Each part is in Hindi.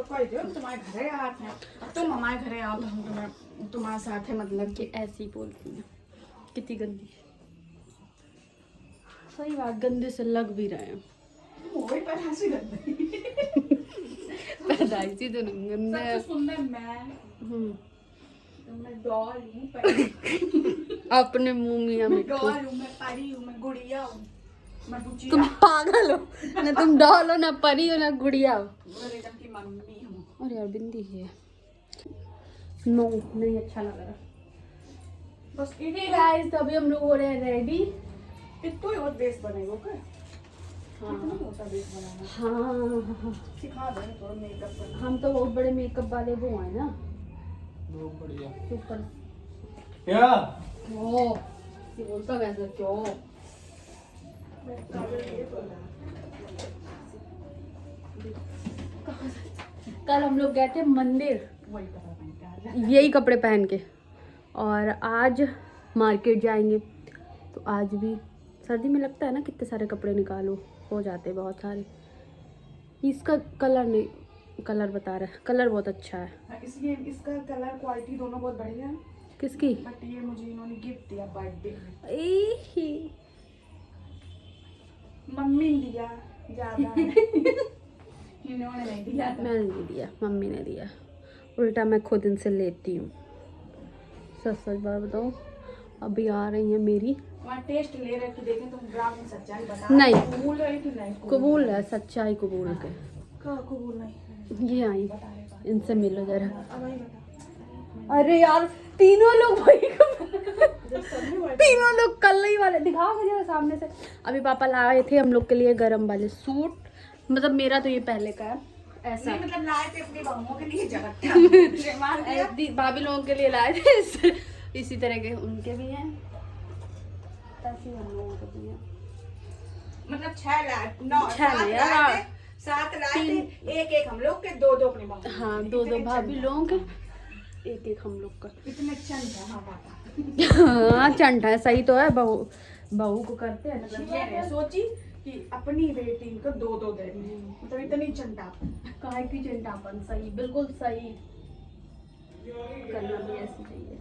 तुम्हारे घरे आते हैं, तुम हमारे घरे आओ तो हम तुम्हारे साथ है, मतलब कि ऐसी ही बोलती है। कितनी गंदी, सही बात, गंदे से लग भी रहे हैं। वही पर हंसी गंदी पैदाइशी तो नहीं गंदे है। सबसे सुंदर मैं, मैं डॉल हूँ, अपने मुंह मियां मैं मिट्टू। डॉल हूँ, मैं परी हूँ, मैं गुड़िया हूँ, मैं बुचिया तुम पागल हो ना, तुम डॉल हो ना, परी हो ना, गुड़िया हो। मैं रेशम की मम्मी हूँ। और यार बिंदी है, नो नहीं अच्छा लग रहा। बस ठीक गाइस, तो अभी हम लोग हो रहे हैं रेडी। इतना ही और बेस बनेगा क्या? हाँ इतना ही होता बेस बनाना। हाँ, सिखा दो थोड़ा मेकअप करना। हम तो बहुत बड़े मेकअप वाले वो हैं ना। बहुत बढ़िया। सुपर। क्या? ओ ये बोलता वैसे क्यों? कल हम लोग गए थे मंदिर वही कपड़ा पहन के यही कपड़े पहन के, और आज मार्केट जाएंगे। तो आज भी सर्दी में लगता है ना, कितने सारे कपड़े निकालो, हो जाते हैं बहुत सारे। इसका कलर नहीं, कलर बता रहा है, कलर बहुत अच्छा है। हाँ, इसलिए इसका कलर क्वालिटी दोनों बहुत बढ़िया है। किसकी? बट ये मुझे इन्होंने गिफ्ट दिया बर्थडे में। ई मम्मी ने दिया ज्यादा है। इन्होंने नहीं दिया था। मैंने नहीं दिया, मम्मी ने दिया। उल्टा मैं खुद इनसे लेती हूँ। सच सच बात बताओ, अभी आ रही है मेरी। वहाँ टेस्ट ले रहे कि देखें तुम ग्राम में सच्चाई बता नहीं। कबूल रही कि नहीं कबूल है, सच्चाई कबूल के। कबूल नहीं ये आई, बताएगा। इनसे मिलो जरा। अब वही बता। अरे यार तीनों लोग वही जब सबने बोला तीनों लोग कल ही वाले दिखाओ मुझे सामने से। अभी पापा लाए थे हम लोग के लिए गरम वाले सूट, मतलब मेरा तो ये पहले का है ऐसा। नहीं, मतलब लाए थे अपनी बहुओं के लिए जगत भाभी लोगों के लिए लाए थे इसी तरह के उनके भी हैं, ऐसे ही हम लोगों के भी हैं। मतलब 6 लाए, 9 छह 7 नहीं लाए यार, थे, 7 लाए थे, एक एक हम लोग के, 2 अपनी बहुओं के। हाँ 2 भाभी लोगों के, एक हम लोग का। इतने चंद है। हाँ बाबा हाँ चंटा है, सही तो है, बहू बहू को करते हैं मतलब ये नहीं सोची कि अपनी बेटी को 2 दे रही है, मतलब इतनी चंदा। काहे की चिंतापन, सही बिल्कुल सही, करना भी ऐसे चाहिए।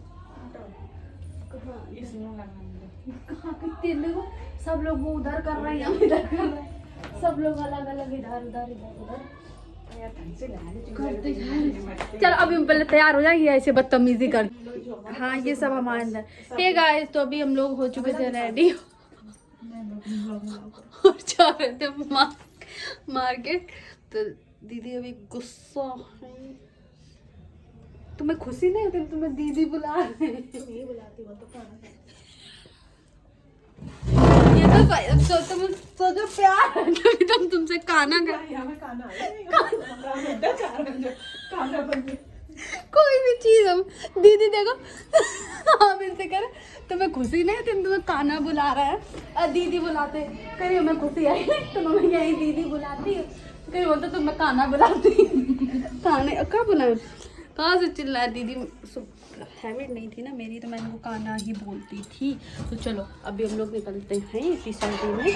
इसमें लगाएंगे कहाँ कितने लोग, सब लोग वो उधर कर रहे हैं, हम इधर कर रहे हैं, सब लोग अलग अलग इधर उधर इधर उधर करते जा रहे। चल अभी हम पहले तैयार हो जाएंगे, ऐसे बदतमीजी कर। हाँ ये सब हमारे अंदर। हे गाइस, तो अभी हम लोग हो चुके थे रेडी और जा रहे थे मार्केट। तो दीदी अभी गुस्सा है। तुम्हें खुशी नहीं होती तुम्हें दीदी बुला रहे हैं? ये बुलाती हो तो कौन? ये तो तुम सोचो प्यार है, तभी तुम तुमसे काना कर, हमें खाना खाना बन गया। कोई भी चीज हम दीदी देखो हम इनसे करें तुम्हें खुशी नहीं होती, तुम्हें काना बुला रहा है और दीदी बुलाते कहीं हमें खुशी आई तुम हमें यही दीदी बुलाती है, कहीं बोलते तुम्हें काना बुलाती काने कब बुला, कहाँ से चिल्लाए दीदी। हैबिट नहीं थी ना मेरी, तो मैं इनको काना ही बोलती थी। तो चलो अभी हम लोग निकलते हैं इसी सर्दी में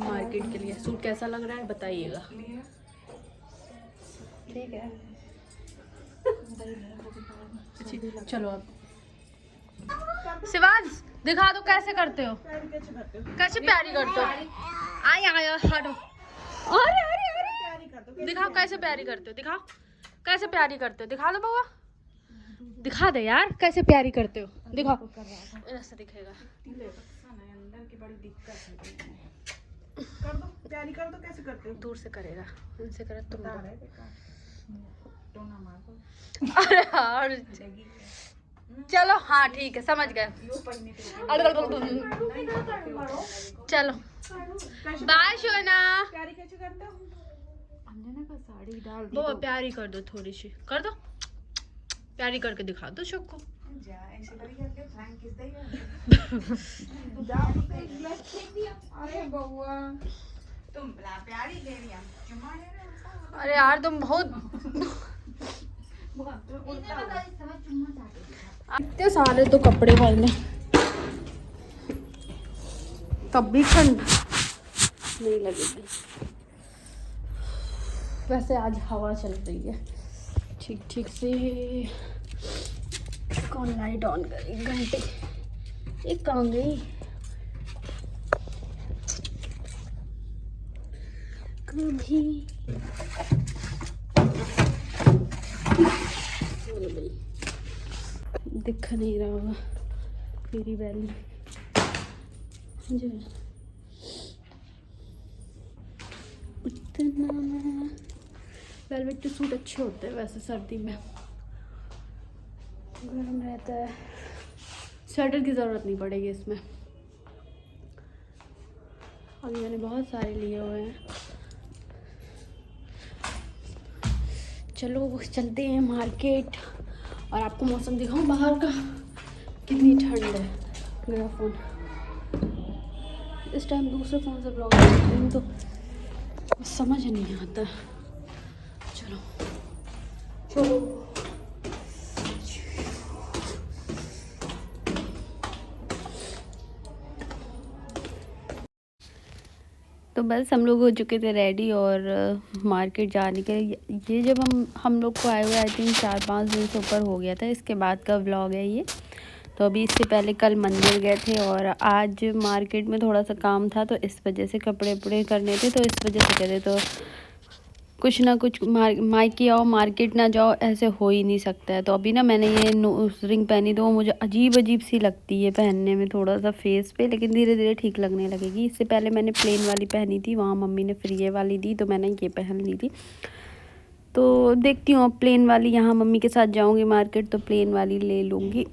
मार्केट के लिए। सूट कैसा लग रहा है बताइएगा, ठीक है? चलो अब शिवांश दिखा दो कैसे करते हो, कैसे प्यारी करते हो। आई आया हटो, अरे अरे अरे दिखाओ कैसे प्यारी करते हो, दिखाओ कैसे प्यारी करते हो, दिखा दो बउआ, दिखा दे यार कैसे प्यारी करते हो, दिखाओ। ऐसा दिखेगा अंदर की बड़ी दिक्कत है। कर दो प्यारी कर दो, कैसे करते हो? दूर से करेगा, उनसे करे तुम बता रहे थे टोना मार दो। अरे यार चलो हाँ ठीक है समझ गए। चलो बाय शोना। प्यारी कैसे करते हो? अंजना का साड़ी डाल दी वो प्यारी कर दो, थोड़ी सी कर दो, प्यारी करके दिखा दो शोक को। जा ऐसे करके फ्रैंक किस दे तू जा फेंक दिया। अरे बउआ तुम बड़ा प्यारी दे रही है, चुम्मा ले रहे हो। अरे यार तुम बहुत इतने सारे तो कपड़े पहने तब भी ठंड नहीं लगेगी। वैसे आज हवा चल रही है ठीक ठीक से। कौन लाइट ऑन करे, घंटे एक कहाँ गई? कभी दिख नहीं रहा होगा मेरी वैली जो इतना। वेलवेट के सूट अच्छे होते हैं वैसे सर्दी में, गर्म रहता है, स्वेटर की ज़रूरत नहीं पड़ेगी इसमें। अभी मैंने बहुत सारे लिए हुए हैं। चलो चलते हैं मार्केट और आपको मौसम दिखाऊं बाहर का, कितनी ठंड है। मेरा फ़ोन इस टाइम दूसरे फ़ोन से ब्लॉग करती हूँ तो समझ नहीं आता। चलो चलो तो बस हम लोग हो चुके थे रेडी और मार्केट जाने के लिए। ये जब हम लोग को आए हुए आई थिंक 4-5 दिन से ऊपर हो गया था। इसके बाद का व्लॉग है ये। तो अभी इससे पहले कल मंदिर गए थे और आज मार्केट में थोड़ा सा काम था तो इस वजह से कपड़े वपड़े करने थे, तो इस वजह से गए थे। तो कुछ ना कुछ मायके आओ मार्केट ना जाओ ऐसे हो ही नहीं सकता है। तो अभी ना मैंने ये रिंग पहनी तो वो मुझे अजीब अजीब सी लगती है पहनने में थोड़ा सा फेस पे, लेकिन धीरे धीरे ठीक लगने लगेगी। इससे पहले मैंने प्लेन वाली पहनी थी, वहाँ मम्मी ने फिर ये वाली दी तो मैंने ये पहन ली थी। तो देखती हूँ अब प्लेन वाली, यहाँ मम्मी के साथ जाऊँगी मार्केट तो प्लेन वाली ले लूँगी।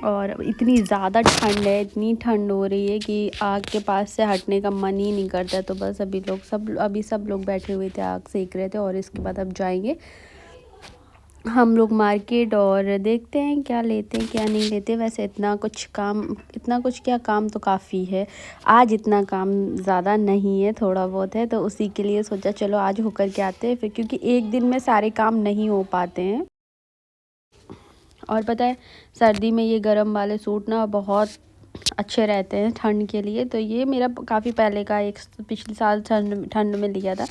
और इतनी ज़्यादा ठंड है, इतनी ठंड हो रही है कि आग के पास से हटने का मन ही नहीं करता। तो बस अभी सब लोग बैठे हुए थे, आग सेक रहे थे और इसके बाद अब जाएंगे हम लोग मार्केट और देखते हैं क्या लेते हैं क्या नहीं लेते। वैसे इतना कुछ क्या काम तो काफ़ी है, आज इतना काम ज़्यादा नहीं है, थोड़ा बहुत है। तो उसी के लिए सोचा चलो आज होकर के आते हैं फिर, क्योंकि एक दिन में सारे काम नहीं हो पाते हैं। और पता है सर्दी में ये गर्म वाले सूट ना बहुत अच्छे रहते हैं ठंड के लिए। तो ये मेरा काफ़ी पहले का, एक पिछले साल ठंड में लिया था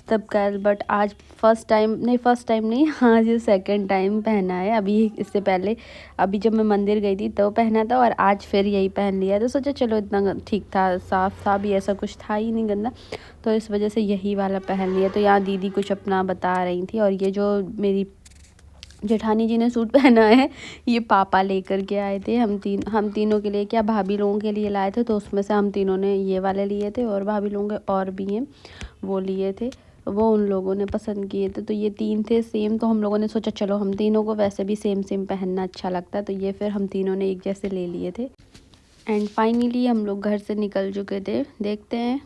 तब का, बट आज फर्स्ट टाइम नहीं आज ये सेकंड टाइम पहना है। अभी इससे पहले अभी जब मैं मंदिर गई थी तो पहना था और आज फिर यही पहन लिया। तो सोचा चलो इतना ठीक था, साफ था भी, ऐसा कुछ था ही नहीं गंदा, तो इस वजह से यही वाला पहन लिया। तो यहाँ दीदी कुछ अपना बता रही थी और ये जो मेरी जेठानी जी ने सूट पहना है ये पापा लेकर के आए थे। हम तीनों के लिए क्या भाभी लोगों के लिए लाए थे, तो उसमें से हम तीनों ने ये वाले लिए थे और भाभी लोगों के और भी हैं वो लिए थे, वो उन लोगों ने पसंद किए थे। तो ये 3 थे सेम, तो हम लोगों ने सोचा चलो हम तीनों को वैसे भी सेम पहनना अच्छा लगता है, तो ये फिर हम तीनों ने एक जैसे ले लिए थे। एंड फाइनली हम लोग घर से निकल चुके थे। देखते हैं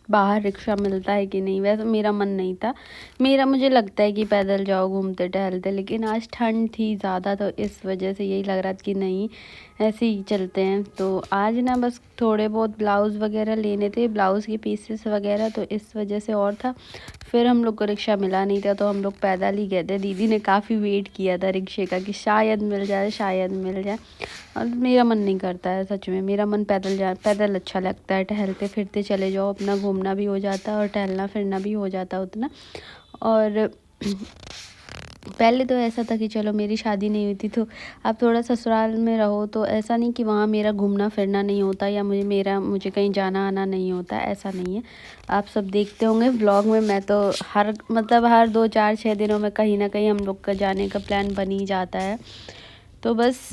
बाहर रिक्शा मिलता है कि नहीं। वैसे मेरा मन नहीं था, मुझे लगता है कि पैदल जाओ घूमते टहलते, लेकिन आज ठंड थी ज़्यादा तो इस वजह से यही लग रहा था कि नहीं ऐसे ही चलते हैं। तो आज ना बस थोड़े बहुत ब्लाउज़ वगैरह लेने थे, ब्लाउज़ के पीसेस वगैरह, तो इस वजह से और था। फिर हम लोग को रिक्शा मिला नहीं था तो हम लोग पैदल ही गए थे। दीदी ने काफ़ी वेट किया था रिक्शे का कि शायद मिल जाए, और मेरा मन नहीं करता है सच में। मेरा मन पैदल अच्छा लगता है, टहलते फिरते चले जाओ, अपना घूमना भी हो जाता है और टहलना फिरना भी हो जाता है उतना। और पहले तो ऐसा था कि चलो मेरी शादी नहीं हुई थी तो अब थोड़ा ससुराल में रहो तो ऐसा नहीं कि वहाँ मेरा घूमना फिरना नहीं होता या मुझे कहीं जाना आना नहीं होता, ऐसा नहीं है। आप सब देखते होंगे व्लॉग में, मैं तो हर 2-4-6 दिनों में कहीं ना कहीं हम लोग का जाने का प्लान बन ही जाता है। तो बस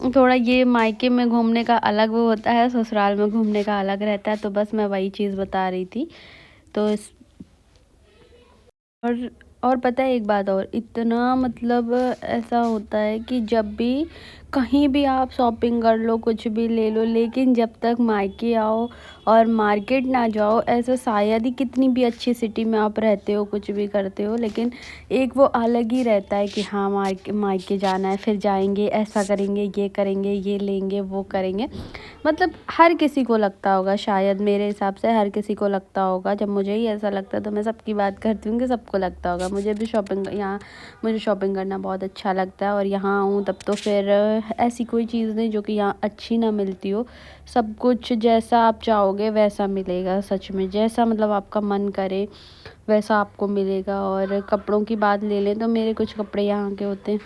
थोड़ा ये मायके में घूमने का अलग वो होता है, ससुराल में घूमने का अलग रहता है। तो बस मैं वही चीज़ बता रही थी। तो और पता है एक बात और, इतना मतलब ऐसा होता है कि जब भी कहीं भी आप शॉपिंग कर लो, कुछ भी ले लो, लेकिन जब तक मायके आओ और मार्केट ना जाओ, ऐसा शायद ही कितनी भी अच्छी सिटी में आप रहते हो, कुछ भी करते हो, लेकिन एक वो अलग ही रहता है कि हाँ मायके जाना है, फिर जाएंगे, ऐसा करेंगे, ये करेंगे, ये लेंगे, वो करेंगे। मतलब हर किसी को लगता होगा, शायद मेरे हिसाब से हर किसी को लगता होगा। जब मुझे ही ऐसा लगता है तो मैं सबकी बात करती हूँ कि सबको लगता होगा मुझे भी शॉपिंग यहाँ मुझे शॉपिंग करना बहुत अच्छा लगता है, और यहाँ आऊँ तब तो फिर ऐसी कोई चीज़ नहीं जो कि यहाँ अच्छी ना मिलती हो। सब कुछ जैसा आप चाहोगे वैसा मिलेगा, सच में जैसा मतलब आपका मन करे वैसा आपको मिलेगा। और कपड़ों की बात ले लें तो मेरे कुछ कपड़े यहाँ के होते हैं,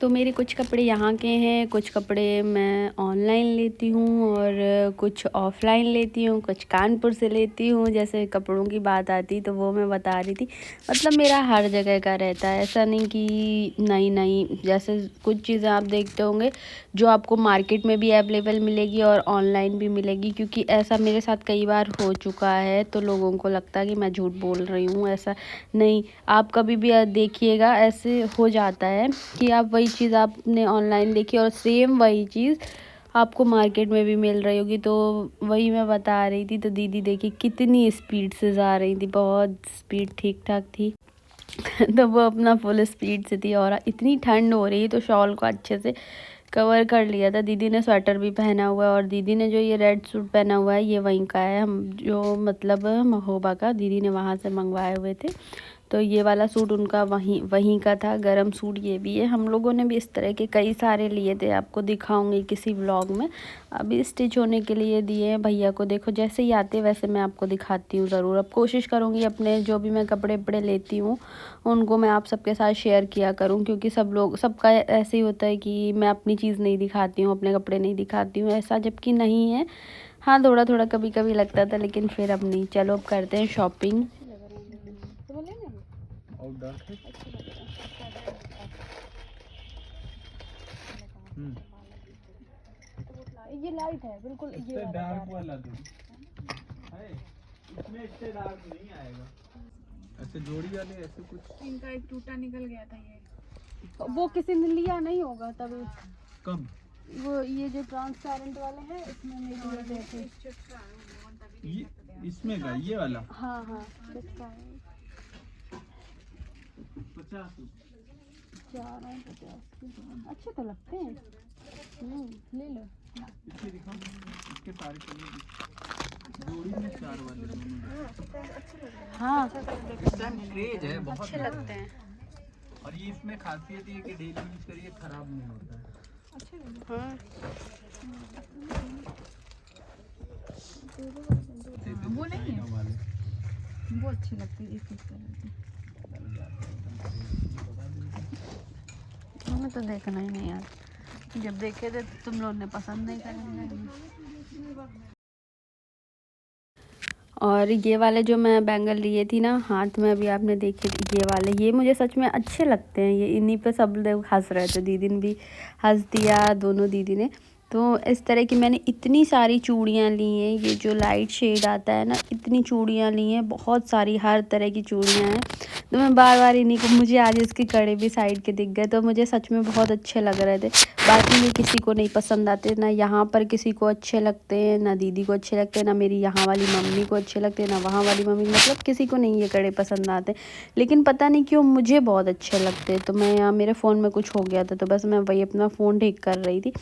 तो मेरे कुछ कपड़े यहाँ के हैं, कुछ कपड़े मैं ऑनलाइन लेती हूँ और कुछ ऑफ़लाइन लेती हूँ, कुछ कानपुर से लेती हूँ। जैसे कपड़ों की बात आती तो वो मैं बता रही थी, मतलब मेरा हर जगह का रहता है, ऐसा नहीं कि नई नई। जैसे कुछ चीज़ें आप देखते होंगे जो आपको मार्केट में भी अवेलेबल मिलेगी और ऑनलाइन भी मिलेगी, क्योंकि ऐसा मेरे साथ कई बार हो चुका है। तो लोगों को लगता है कि मैं झूठ बोल रही हूँ, ऐसा नहीं। आप कभी भी देखिएगा, ऐसे हो जाता है कि आप वही चीज़ आपने ऑनलाइन देखी और सेम वही चीज़ आपको मार्केट में भी मिल रही होगी। तो वही मैं बता रही थी। तो दीदी देखिए कितनी स्पीड से जा रही थी, बहुत स्पीड ठीक ठाक थी। तो वो अपना फुल स्पीड से थी, और इतनी ठंड हो रही है तो शॉल को अच्छे से कवर कर लिया था। दीदी ने स्वेटर भी पहना हुआ है, और दीदी ने जो ये रेड सूट पहना हुआ है ये वहीं का है, हम जो मतलब महोबा का दीदी ने वहाँ से मंगवाए हुए थे। तो ये वाला सूट उनका वहीं का था, गरम सूट ये भी है। हम लोगों ने भी इस तरह के कई सारे लिए थे, आपको दिखाऊंगी किसी व्लॉग में। अभी स्टिच होने के लिए दिए हैं भैया को, देखो जैसे ही आते वैसे मैं आपको दिखाती हूँ ज़रूर। अब कोशिश करूँगी अपने जो भी मैं कपड़े वपड़े लेती हूँ उनको मैं आप सबके साथ शेयर किया करूँ, क्योंकि सबका ऐसे ही होता है कि मैं अपनी चीज़ नहीं दिखाती हूँ, अपने कपड़े नहीं दिखाती हूँ, ऐसा जबकि नहीं है। हाँ थोड़ा थोड़ा कभी कभी लगता था, लेकिन फिर अब नहीं। चलो अब करते हैं शॉपिंग। और डार्क है। ये लाइट है बिल्कुल, ये वाला डार्क वाला दो है, इसमें इससे डार्क नहीं आएगा। ऐसे जोड़ी वाले ऐसे कुछ इनका एक टूटा निकल गया था ये। वो किसी ने लिया नहीं होगा तभी। कम। वो ये जो ट्रांसपेरेंट वाले हैं इसमें मेरी ये देखो। ये इसमें का ये वाला हाँ हाँ किसका है? 50। 450 के अच्छे तो लगते हैं। ले लो। इसके दिखाओ, इसके सारे कलर जोड़ी में 4 वाले दोनों। हाँ इस टाइम क्रेज है बहुत, अच्छे लगते हैं। और ये इसमें खासियत ये कि डेली यूज करिए खराब नहीं होता है। हाँ वो नहीं है, वाले वो अच्छी लगती है इस कलर की। हमें तो देखना ही नहीं यार, जब देखे थे तुम लोग ने पसंद नहीं करेंगे। और ये वाले जो मैं बैंगल लिए थी ना हाथ में, अभी आपने देखे थे ये वाले, ये मुझे सच में अच्छे लगते हैं। ये इन्हीं पे सब लोग हंस रहे थे, दीदी ने भी हंस दिया, दोनों दीदी ने। तो इस तरह की मैंने इतनी सारी चूड़ियाँ ली हैं, ये जो लाइट शेड आता है ना, इतनी चूड़ियाँ ली हैं, बहुत सारी हर तरह की चूड़ियाँ हैं। तो मैं बार बार इन्हीं को, मुझे आज इसके कड़े भी साइड के दिख गए तो मुझे सच में बहुत अच्छे लग रहे थे। बाकी ये किसी को नहीं पसंद आते, ना यहाँ पर किसी को अच्छे लगते हैं, ना दीदी को अच्छे लगते हैं, ना मेरी यहाँ वाली मम्मी को अच्छे लगते हैं, ना वहाँ वाली मम्मी, मतलब किसी को नहीं ये कड़े पसंद आते। लेकिन पता नहीं क्यों मुझे बहुत अच्छे लगते। तो मैं यहाँ मेरे फ़ोन में कुछ हो गया था तो बस मैं वही अपना फ़ोन ठीक कर रही थी।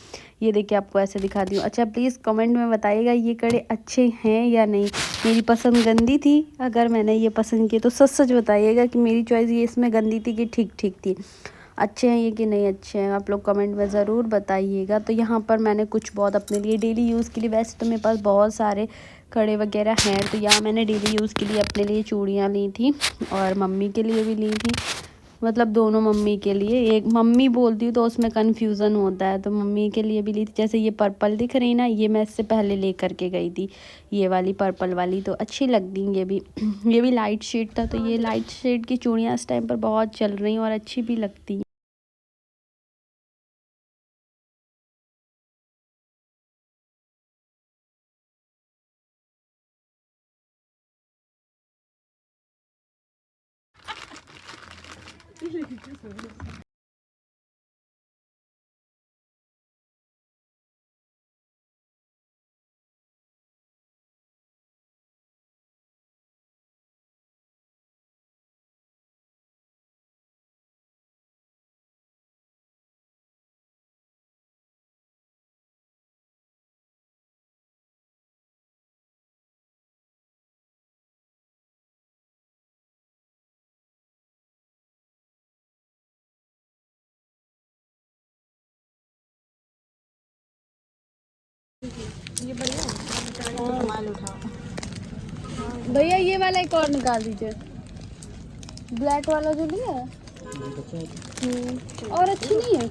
ये देखिए आपको ऐसे दिखाती हूँ। अच्छा प्लीज़ कमेंट में बताइएगा ये कड़े अच्छे हैं या नहीं। मेरी पसंद गंदी थी, अगर मैंने ये पसंद किए तो सच सच बताइएगा कि मेरी चॉइस ये इसमें गंदी थी कि ठीक ठीक थी। अच्छे हैं ये कि नहीं अच्छे हैं, आप लोग कमेंट में ज़रूर बताइएगा। तो यहाँ पर मैंने कुछ बहुत अपने लिए डेली यूज़ के लिए, वैसे तो मेरे पास बहुत सारे कड़े वगैरह हैं, तो यहाँ मैंने डेली यूज़ के लिए अपने लिए चूड़ियाँ ली थी और मम्मी के लिए भी ली थी। मतलब दोनों मम्मी के लिए, एक मम्मी बोलती हूँ तो उसमें कन्फ्यूज़न होता है, तो मम्मी के लिए भी ली थी। जैसे ये पर्पल दिख रही ना, ये मैं इससे पहले ले करके गई थी, ये वाली पर्पल वाली, तो अच्छी लगती ये भी। ये भी लाइट शेड था, तो ये लाइट शेड की चूड़ियाँ इस टाइम पर बहुत चल रही हैं और अच्छी भी लगती हैं। ये बढ़िया है, तो कमाल उठाओ। भैया ये वाला एक और निकाल दीजिए, ब्लैक वाला जो नहीं है। और अच्छी नहीं है।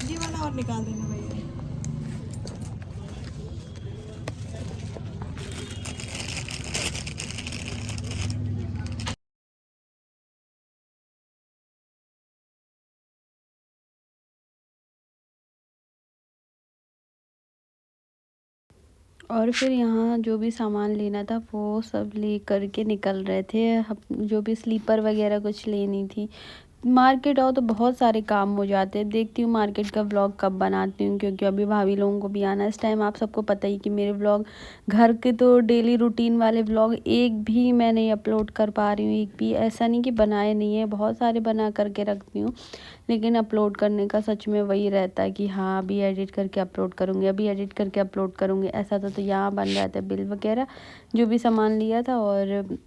ये वाला और निकाल देना भैया। और फिर यहाँ जो भी सामान लेना था वो सब ले करके निकल रहे थे। जो भी स्लीपर वगैरह कुछ लेनी थी। मार्केट आओ तो बहुत सारे काम हो जाते हैं। देखती हूँ मार्केट का व्लॉग कब बनाती हूँ, क्योंकि अभी भाभी लोगों को भी आना है। इस टाइम आप सबको पता ही कि मेरे व्लॉग घर के तो डेली रूटीन वाले व्लॉग एक भी मैं नहीं अपलोड कर पा रही हूँ। एक भी ऐसा नहीं कि बनाए नहीं है, बहुत सारे बना करके रखती हूँ, लेकिन अपलोड करने का सच में वही रहता है कि हाँ अभी एडिट करके अपलोड करूँगी, अभी एडिट करके अपलोड करूँगी। ऐसा तो यहाँ बन रहा था बिल वगैरह जो भी सामान लिया था। और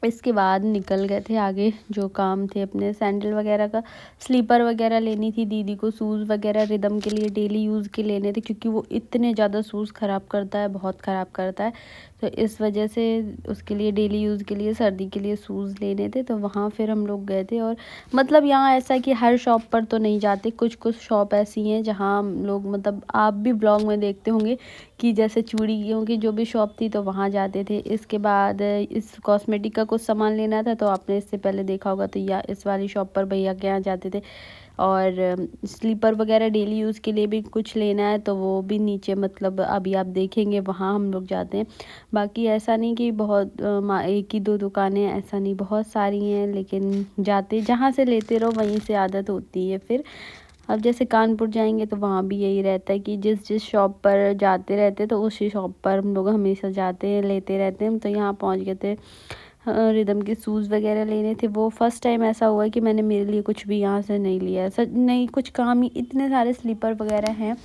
इसके बाद निकल गए थे आगे जो काम थे अपने। सैंडल वगैरह का, स्लीपर वगैरह लेनी थी दीदी को, शूज़ वगैरह रिदम के लिए डेली यूज़ के लेने थे, क्योंकि वो इतने ज़्यादा शूज़ ख़राब करता है, बहुत ख़राब करता है। तो इस वजह से उसके लिए डेली यूज़ के लिए, सर्दी के लिए शूज़ लेने थे। तो वहाँ फिर हम लोग गए थे। और मतलब यहाँ ऐसा कि हर शॉप पर तो नहीं जाते, कुछ कुछ शॉप ऐसी हैं जहाँ लोग, मतलब आप भी ब्लॉग में देखते होंगे कि जैसे चूड़ियों की जो भी शॉप थी तो वहाँ जाते थे। इसके बाद इस कॉस्मेटिक का कुछ सामान लेना था तो आपने इससे पहले देखा होगा, तो या इस वाली शॉप पर भैया के यहाँ जाते थे। और स्लीपर वगैरह डेली यूज़ के लिए भी कुछ लेना है तो वो भी नीचे, मतलब अभी आप देखेंगे वहाँ हम लोग जाते हैं। बाकी ऐसा नहीं कि बहुत एक ही दो दुकानें, ऐसा नहीं, बहुत सारी हैं, लेकिन जाते जहाँ से लेते रहो वहीं से आदत होती है फिर। अब जैसे कानपुर जाएंगे तो वहाँ भी यही रहता है कि जिस जिस शॉप पर जाते रहते तो उसी शॉप पर हम लोग हमेशा जाते हैं, लेते रहते हैं। तो यहाँ पहुँच गए थे, रिदम के शूज़ वगैरह लेने थे। वो फर्स्ट टाइम ऐसा हुआ है कि मैंने मेरे लिए कुछ भी यहाँ से नहीं लिया है। सच नहीं, कुछ काम ही, इतने सारे स्लीपर वगैरह हैं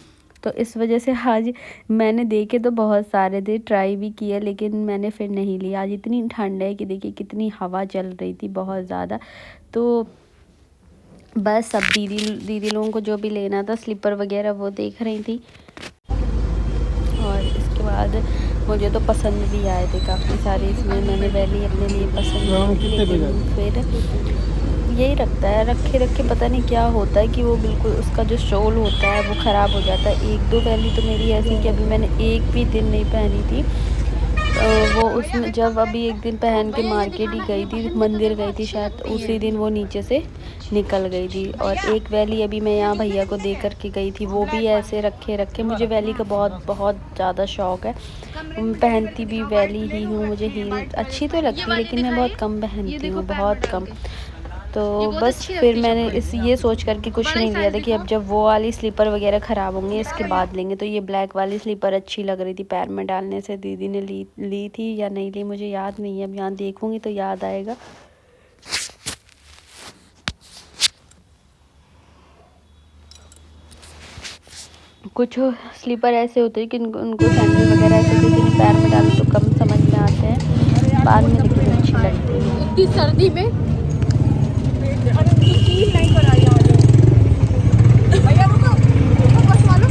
तो इस वजह से आज मैंने देखे तो बहुत सारे थे, ट्राई भी किया, लेकिन मैंने फिर नहीं लिया। आज इतनी ठंड है कि देखिए कितनी हवा चल रही थी, बहुत ज़्यादा। तो बस अब दीदी लोगों को जो भी लेना था स्लीपर वगैरह वो देख रही थी। और इसके बाद मुझे तो पसंद भी आए थे काफ़ी सारे। इसमें मैंने वैली अपने लिए पसंद की, लेकिन फिर यही रखता है, रखे रखे पता नहीं क्या होता है कि वो बिल्कुल उसका जो शोल होता है वो ख़राब हो जाता है। एक दो वैली तो मेरी ऐसी कि अभी मैंने एक भी दिन नहीं पहनी थी। वो उसमें जब अभी एक दिन पहन के मार्केट ही गई थी, मंदिर गई थी शायद, उसी दिन वो नीचे से निकल गई थी। और एक वैली अभी मैं यहाँ भैया को दे करके गई थी, वो भी ऐसे रखे रखे। मुझे वैली का बहुत बहुत ज़्यादा शौक़ है, पहनती भी वैली ही हूँ। मुझे हील अच्छी तो लगती है लेकिन मैं बहुत कम पहनती हूँ, बहुत कम। तो बस फिर मैंने ये सोच करके कुछ नहीं लिया था कि अब जब वो वाली स्लीपर वगैरह ख़राब होंगे इसके बाद लेंगे। तो ये ब्लैक वाली स्लीपर अच्छी लग रही थी, पैर में डालने से। दीदी ने ली थी या नहीं ली मुझे याद नहीं है, अब यहाँ देखूँगी तो याद आएगा। कुछ स्लीपर ऐसे होते हैं कि उनको सैंडल वगैरह ऐसे होते हैं कि पैर में डालो तो कम समझ में आते हैं, बाद में लेकिन अच्छी लगती है। इतनी सर्दी में नहीं कराई भैया, रुको बस वालों,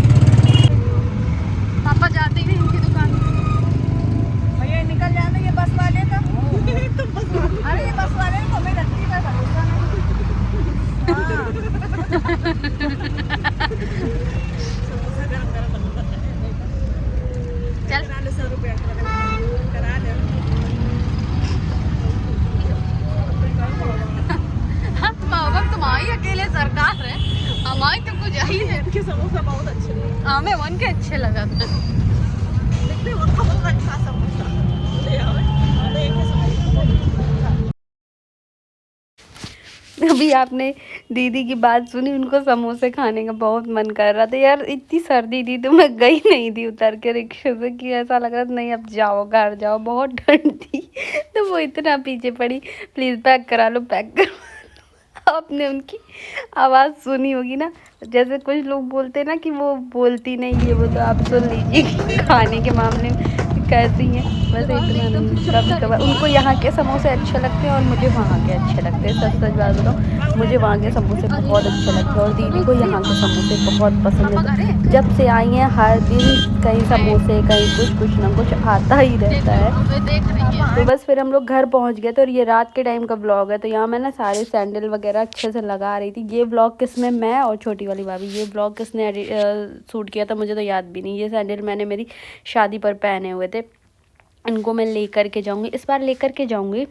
पापा जाते ही इनकी दुकान। भैया निकल जाना ये बस वाले का। अरे ये बस वाले को हमें लगती है भरोसा नहीं। चल 100 रुपया करा ले। तुम्हारी अकेले सरकार है, हमारी तो कुछ आई है। इनके समोसा बहुत अच्छे लगे, हमें उनके अच्छे लगा था। देखते उनको बहुत अच्छा समोसा ले आओ, अभी आपने दीदी की बात सुनी, उनको समोसे खाने का बहुत मन कर रहा था। यार इतनी सर्दी थी तो मैं गई नहीं थी उतर के रिक्शे से, कि ऐसा लग रहा था नहीं अब जाओ घर जाओ, बहुत ठंड थी। तो वो इतना पीछे पड़ी, प्लीज़ पैक करा लो, पैक करो। आपने उनकी आवाज़ सुनी होगी ना, जैसे कुछ लोग बोलते हैं ना कि वो बोलती नहीं है, वो तो आप सुन लीजिए कि खाने के मामले में कैसी हैं। बस इतना कभी कभार उनको यहाँ के समोसे अच्छे लगते हैं और मुझे वहाँ के अच्छे लगते हैं। सच सच बात बताऊँ, मुझे वहाँ के समोसे बहुत अच्छे लगते हैं और दीदी को यहाँ के समोसे बहुत पसंद है। जब से आई हैं हर दिन कहीं समोसे कहीं कुछ ना कुछ आता ही रहता है। तो बस फिर हम लोग घर पहुँच गए थे और ये रात के टाइम का व्लॉग है। तो यहाँ मैं ना सारे सैंडल वगैरह अच्छे से लगा रही थी। ये व्लॉग किसने, मैं और छोटी वाली भाभी, ये व्लॉग किसने शूट किया था मुझे तो याद भी नहीं। ये सैंडल मैंने मेरी शादी पर पहने हुए थे। इनको मैं लेकर के जाऊंगी, इस बार लेकर के जाऊंगी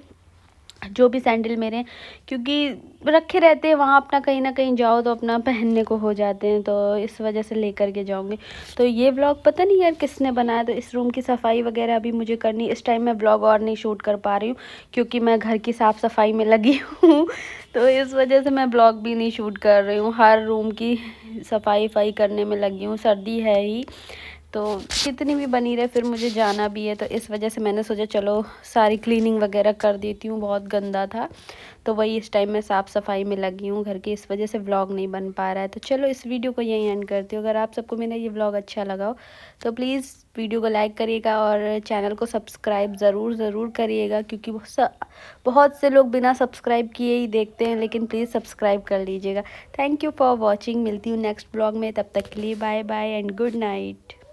जो भी सैंडल मेरे, क्योंकि रखे रहते हैं वहाँ, अपना कहीं ना कहीं जाओ तो अपना पहनने को हो जाते हैं, तो इस वजह से लेकर के जाऊंगी। तो ये व्लॉग पता नहीं यार किसने बनाया। तो इस रूम की सफाई वगैरह अभी मुझे करनी। इस टाइम मैं व्लॉग और नहीं शूट कर पा रही हूँ क्योंकि मैं घर की साफ़ सफाई में लगी हूँ। तो इस वजह से मैं ब्लॉग भी नहीं शूट कर रही हूँ। हर रूम की सफाई करने में लगी हूँ। सर्दी है ही तो कितनी भी बनी रहे, फिर मुझे जाना भी है। तो इस वजह से मैंने सोचा चलो सारी क्लीनिंग वगैरह कर देती हूँ, बहुत गंदा था। तो वही इस टाइम मैं साफ़ सफाई में लगी हूँ घर की, इस वजह से व्लॉग नहीं बन पा रहा है। तो चलो इस वीडियो को यहीं एंड करती हूँ। अगर आप सबको मेरा ये व्लॉग अच्छा लगा हो तो प्लीज़ वीडियो को लाइक करिएगा और चैनल को सब्सक्राइब ज़रूर करिएगा, क्योंकि बहुत से लोग बिना सब्सक्राइब किए ही देखते हैं, लेकिन प्लीज़ सब्सक्राइब कर लीजिएगा। Thank you for watching. मिलती हूँ नेक्स्ट व्लॉग में, तब तक के लिए bye bye and good night.